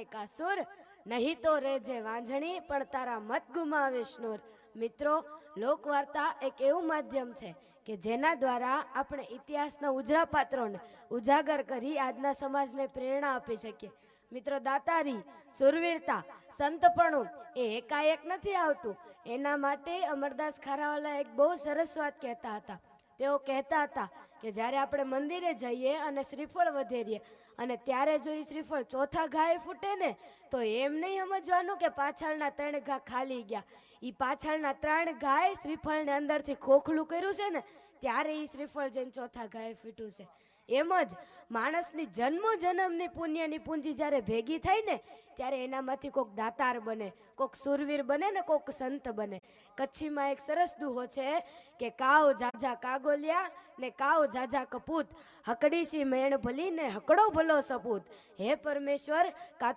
કા સુર, નહીં તો રેજે વાંઝણી પણ તારા મત ગુમાવે સ્નૂર. મિત્રો, લોકવાર્તા એક એવું માધ્યમ છે કે જેના દ્વારા આપણે ઇતિહાસના ઉજળા પાત્રોને ઉજાગર કરી આજના સમાજને પ્રેરણા આપી શકીએ. મિત્રો, દાતારી, સુરવીરતા, સંતપણું એ એકાએક નથી આવતું. એના માટે અમરદાસ ખારાવાલા એક બહુ સરસ વાત કહેતા હતા. તેઓ કહેતા હતા કે જ્યારે આપણે મંદિરે જઈએ અને શ્રીફળ વધેરીએ અને ત્યારે જો એ શ્રીફળ ચોથા ઘાએ ફૂટે ને, તો એમ નહીં સમજવાનું કે પાછળના 3 ઘા ખાલી ગયા. એ પાછળના 3 ઘાએ શ્રીફળને અંદરથી ખોખલું કર્યું છે ને, ત્યારે એ શ્રીફળ જઈને ચોથા ઘાએ ફૂટ્યું છે. એમ જ માણસની જન્મની પુણ્યની પૂંજી જ્યારે ભેગી થાય ને, ત્યારે એનામાંથી કોઈક દાતાર બને, કોઈક સુરવીર બને ને કોઈક સંત બને. કચ્છીમાં એક સરસ દુહો છે કે કાવ જાજા કાગોલિયા ને કાવ જાજા કપૂત, હકડીસી મેણ ભલી ને હકડો ભલો સપૂત. હે પરમેશ્વર, કા